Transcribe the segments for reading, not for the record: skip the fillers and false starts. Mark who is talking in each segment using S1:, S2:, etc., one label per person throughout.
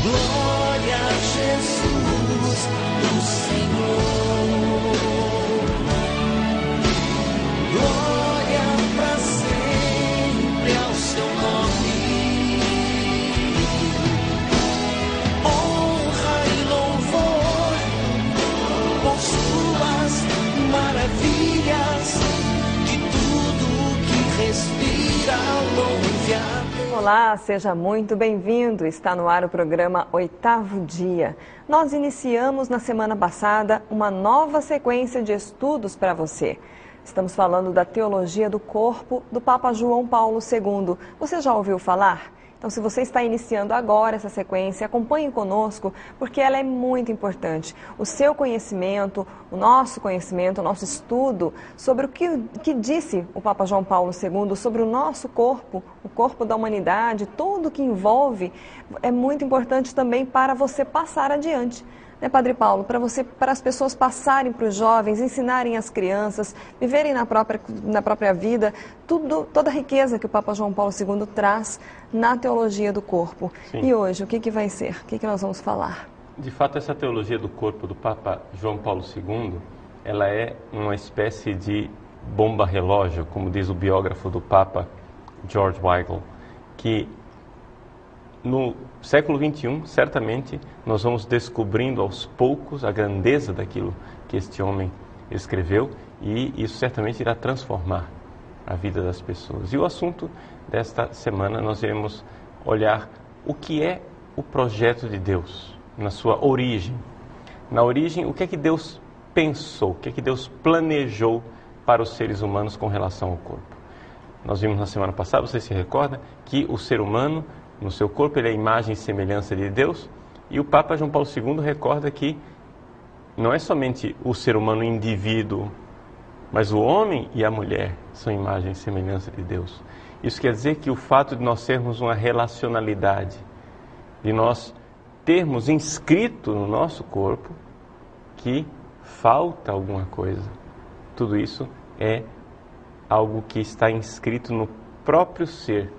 S1: Glória a Jesus, o Senhor. Glória para sempre ao seu nome. Honra e louvor por suas maravilhas, de tudo que respira louve a Deus.
S2: Olá, seja muito bem-vindo. Está no ar o programa Oitavo Dia. Nós iniciamos na semana passada uma nova sequência de estudos para você. Estamos falando da teologia do corpo do Papa João Paulo II. Você já ouviu falar? Então, se você está iniciando agora essa sequência, acompanhe conosco, porque ela é muito importante. O seu conhecimento, o nosso estudo sobre o que disse o Papa João Paulo II sobre o nosso corpo, o corpo da humanidade, tudo o que envolve, é muito importante também para você passar adiante. Né, Padre Paulo, para as pessoas passarem para os jovens, ensinarem as crianças, viverem na própria vida, toda a riqueza que o Papa João Paulo II traz na teologia do corpo.
S3: Sim.
S2: E hoje, o que vai ser? O que nós vamos falar?
S3: De fato, essa teologia do corpo do Papa João Paulo II, ela é uma espécie de bomba relógio, como diz o biógrafo do Papa, George Weigel, que no século XXI, certamente, nós vamos descobrindo aos poucos a grandeza daquilo que este homem escreveu, e isso certamente irá transformar a vida das pessoas. E o assunto desta semana nós iremos olhar o que é o projeto de Deus na sua origem. Na origem, o que é que Deus pensou, o que é que Deus planejou para os seres humanos com relação ao corpo. Nós vimos na semana passada, você se recorda, que o ser humano, no seu corpo, ele é a imagem e semelhança de Deus, e o Papa João Paulo II recorda que não é somente o ser humano indivíduo, mas o homem e a mulher são imagem e semelhança de Deus. Isso quer dizer que o fato de nós sermos uma relacionalidade, de nós termos inscrito no nosso corpo que falta alguma coisa, tudo isso é algo que está inscrito no próprio ser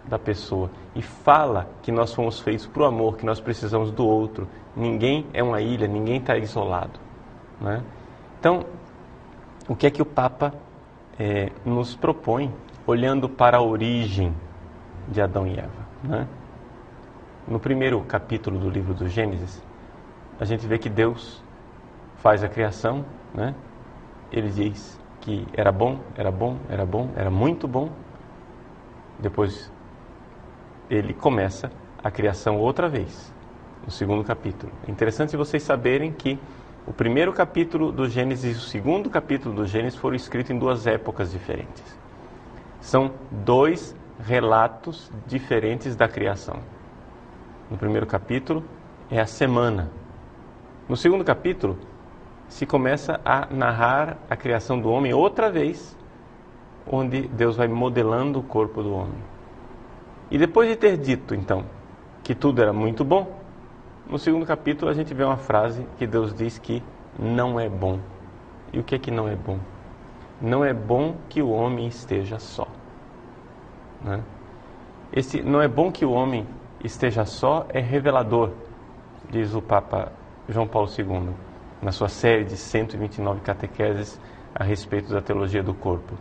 S3: da pessoa e fala que nós fomos feitos para o amor, que nós precisamos do outro. Ninguém é uma ilha, ninguém está isolado, né? Então, o que é que o Papa nos propõe, olhando para a origem de Adão e Eva, né? No primeiro capítulo do livro do Gênesis, a gente vê que Deus faz a criação, né? Ele diz que era bom, era muito bom. Depois ele começa a criação outra vez, no segundo capítulo. É interessante vocês saberem que o primeiro capítulo do Gênesis e o segundo capítulo do Gênesis foram escritos em duas épocas diferentes. São dois relatos diferentes da criação. No primeiro capítulo é a semana. No segundo capítulo se começa a narrar a criação do homem outra vez, onde Deus vai modelando o corpo do homem. E depois de ter dito, então, que tudo era muito bom, no segundo capítulo a gente vê uma frase que Deus diz que não é bom. E o que é que não é bom? Não é bom que o homem esteja só, né? Esse não é bom que o homem esteja só é revelador, diz o Papa João Paulo II, na sua série de 129 catequeses a respeito da teologia do corpo.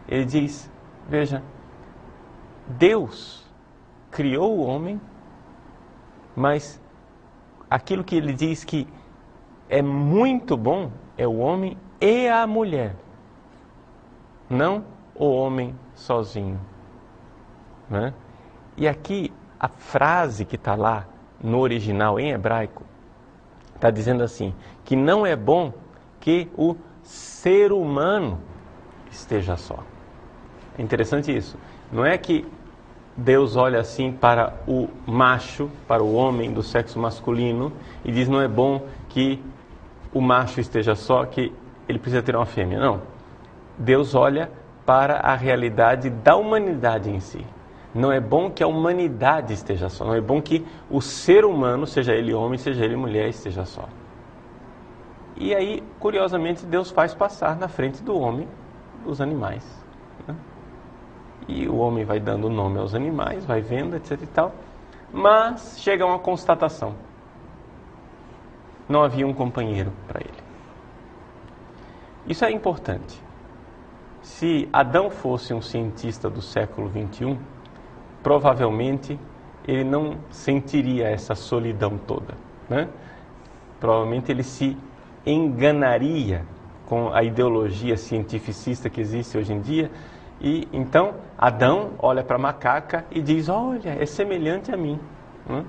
S3: Ele diz, veja, Deus criou o homem, mas aquilo que ele diz que é muito bom é o homem e a mulher, não o homem sozinho, né? E aqui a frase que está lá no original em hebraico está dizendo assim, que não é bom que o ser humano esteja só. É interessante isso. Não é que Deus olha assim para o macho, para o homem do sexo masculino e diz não é bom que o macho esteja só, que ele precisa ter uma fêmea. Não. Deus olha para a realidade da humanidade em si. Não é bom que a humanidade esteja só. Não é bom que o ser humano, seja ele homem, seja ele mulher, esteja só. E aí, curiosamente, Deus faz passar na frente do homem os animais, né? E o homem vai dando nome aos animais, vai vendo, etc e tal. mas chega a uma constatação: não havia um companheiro para ele. Isso é importante. Se Adão fosse um cientista do século XXI, provavelmente ele não sentiria essa solidão toda, né? Provavelmente ele se enganaria com a ideologia cientificista que existe hoje em dia. E então Adão olha para a macaca e diz: olha, é semelhante a mim, né?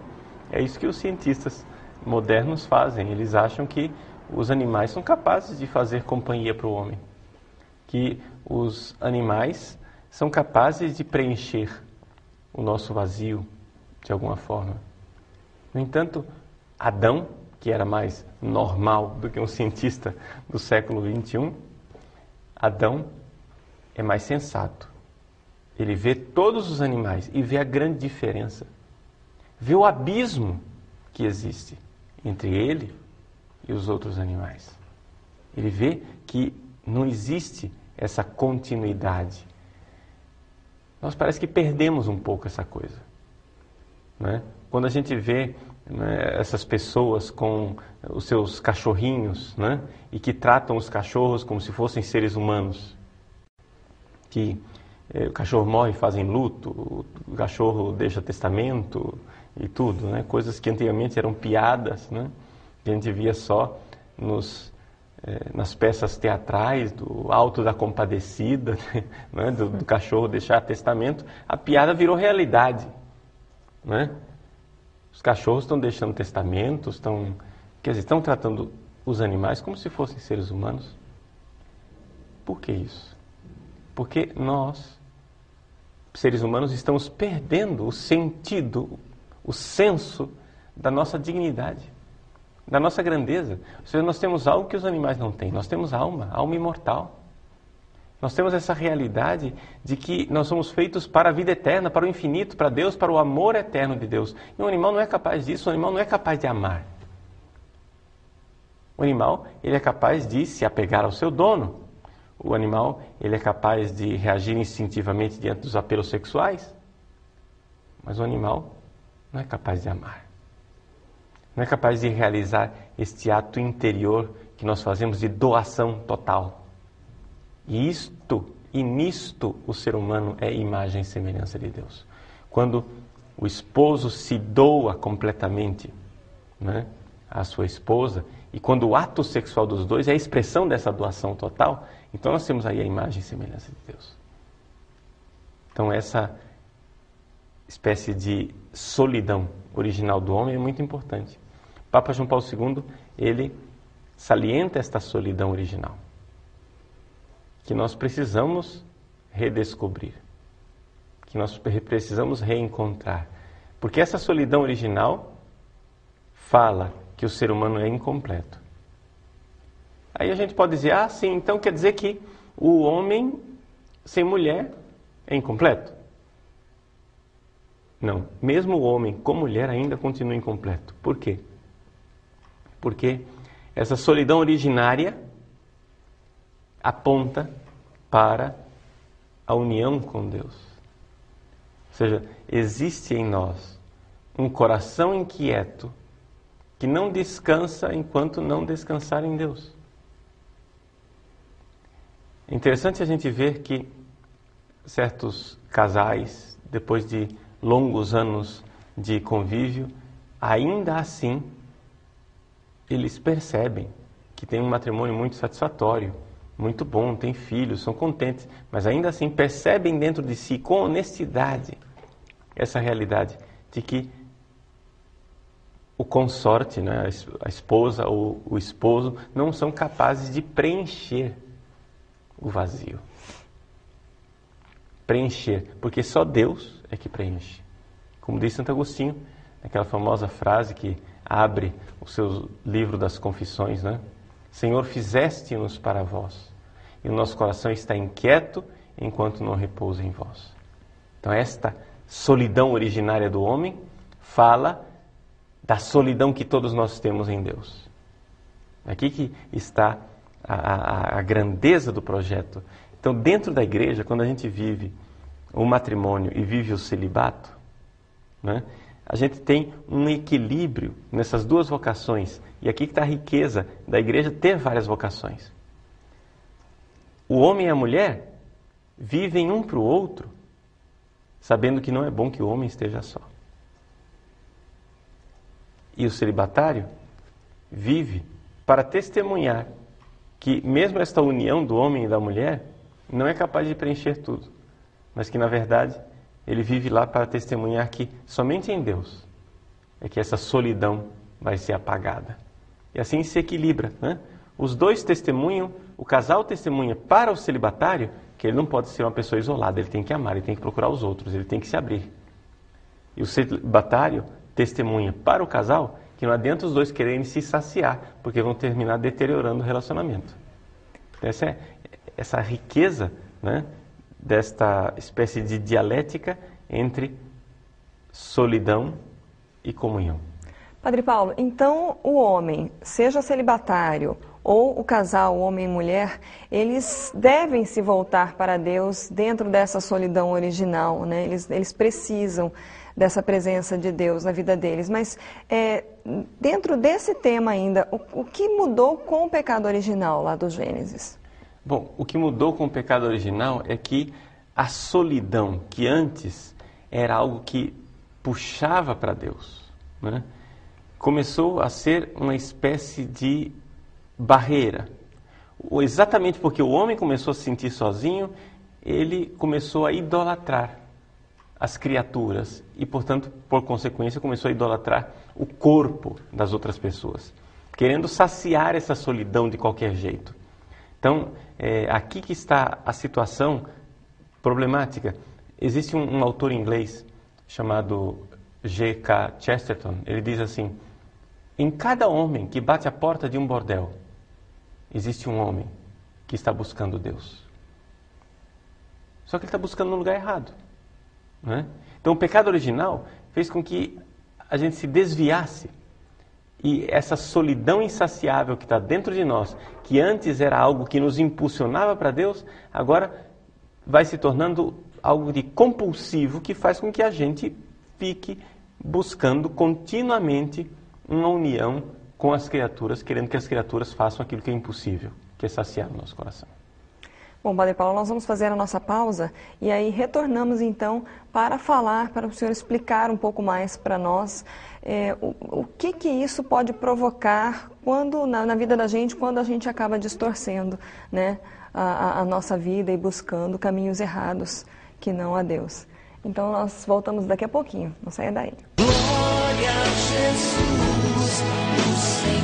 S3: É isso que os cientistas modernos fazem. Eles acham que os animais são capazes de fazer companhia para o homem, que os animais são capazes de preencher o nosso vazio de alguma forma. No entanto, Adão, que era mais normal do que um cientista do século XXI, Adão é mais sensato. Ele vê todos os animais e vê a grande diferença. Vê o abismo que existe entre ele e os outros animais. Ele vê que não existe essa continuidade. Nós parece que perdemos um pouco essa coisa, né? Quando a gente vê, né, essas pessoas com os seus cachorrinhos, né, e que tratam os cachorros como se fossem seres humanos, que o cachorro morre e fazem luto, o cachorro deixa testamento e tudo, né? Coisas que antigamente eram piadas, né? Que a gente via só nas peças teatrais do Alto da Compadecida, né? do cachorro deixar testamento. A piada virou realidade, né? Os cachorros estão deixando testamentos, estão tratando os animais como se fossem seres humanos. Por que isso? Porque nós, seres humanos, estamos perdendo o sentido, o senso da nossa dignidade, da nossa grandeza. Ou seja, nós temos algo que os animais não têm. Nós temos alma imortal. Nós temos essa realidade de que nós somos feitos para a vida eterna, para o infinito, para Deus, para o amor eterno de Deus. E o animal não é capaz disso, o animal não é capaz de amar. O animal, ele é capaz de se apegar ao seu dono. O animal, ele é capaz de reagir instintivamente diante dos apelos sexuais. Mas o animal não é capaz de amar. Não é capaz de realizar este ato interior que nós fazemos de doação total. E nisto o ser humano é imagem e semelhança de Deus. Quando o esposo se doa completamente, né, à sua esposa, e quando o ato sexual dos dois é a expressão dessa doação total, então nós temos aí a imagem e semelhança de Deus. Então essa espécie de solidão original do homem é muito importante. Papa João Paulo II, ele salienta esta solidão original, que nós precisamos redescobrir, que nós precisamos reencontrar. Porque essa solidão original fala que o ser humano é incompleto. Aí a gente pode dizer, sim, então quer dizer que o homem sem mulher é incompleto? Não, mesmo o homem com mulher ainda continua incompleto. Por quê? Porque essa solidão originária aponta para a união com Deus. Ou seja, existe em nós um coração inquieto que não descansa enquanto não descansar em Deus. É interessante a gente ver que certos casais, depois de longos anos de convívio, ainda assim, eles percebem que tem um matrimônio muito satisfatório, muito bom, tem filhos, são contentes, mas ainda assim percebem dentro de si, com honestidade, essa realidade de que o consorte, né, a esposa ou o esposo, não são capazes de preencher o vazio. Preencher, porque só Deus é que preenche. Como diz Santo Agostinho, naquela famosa frase que abre o seu livro das Confissões, né? Senhor, fizeste-nos para vós, e o nosso coração está inquieto enquanto não repousa em vós. Então esta solidão originária do homem fala da solidão que todos nós temos em Deus. Aqui que está a grandeza do projeto. Então, dentro da igreja, quando a gente vive o matrimônio e vive o celibato, né, a gente tem um equilíbrio nessas duas vocações. E aqui que está a riqueza da igreja ter várias vocações. O homem e a mulher vivem um para o outro, sabendo que não é bom que o homem esteja só. E o celibatário vive para testemunhar que mesmo esta união do homem e da mulher não é capaz de preencher tudo, mas que na verdade ele vive lá para testemunhar que somente em Deus é que essa solidão vai ser apagada. E assim se equilibra, né? Os dois testemunham, o casal testemunha para o celibatário que ele não pode ser uma pessoa isolada, ele tem que amar, ele tem que procurar os outros, ele tem que se abrir. E o celibatário testemunha para o casal que não adianta os dois quererem se saciar, porque vão terminar deteriorando o relacionamento. Essa riqueza, né, desta espécie de dialética entre solidão e comunhão.
S2: Padre Paulo, então o homem, seja celibatário ou o casal, homem e mulher, eles devem se voltar para Deus dentro dessa solidão original, né? Eles precisam dessa presença de Deus na vida deles. Mas dentro desse tema ainda, o que mudou com o pecado original lá do Gênesis?
S3: Bom, o que mudou com o pecado original é que a solidão, que antes era algo que puxava para Deus, né, começou a ser uma espécie de barreira. Exatamente porque o homem começou a se sentir sozinho, ele começou a idolatrar as criaturas e, portanto, por consequência, começou a idolatrar o corpo das outras pessoas, querendo saciar essa solidão de qualquer jeito. Então, aqui que está a situação problemática. Existe um autor inglês chamado G.K. Chesterton. Ele diz assim: em cada homem que bate a porta de um bordel, existe um homem que está buscando Deus. Só que ele está buscando no lugar errado, né? Então, o pecado original fez com que a gente se desviasse. E essa solidão insaciável que está dentro de nós, que antes era algo que nos impulsionava para Deus, agora vai se tornando algo de compulsivo que faz com que a gente fique buscando continuamente uma união com as criaturas, querendo que as criaturas façam aquilo que é impossível, que é saciar o nosso coração.
S2: Bom, Padre Paulo, nós vamos fazer a nossa pausa e aí retornamos então para falar, para o senhor explicar um pouco mais para nós o que isso pode provocar quando, na vida da gente, quando a gente acaba distorcendo, né, a nossa vida e buscando caminhos errados que não a Deus. Então nós voltamos daqui a pouquinho, não saia daí.
S1: Glória a Jesus, o Senhor.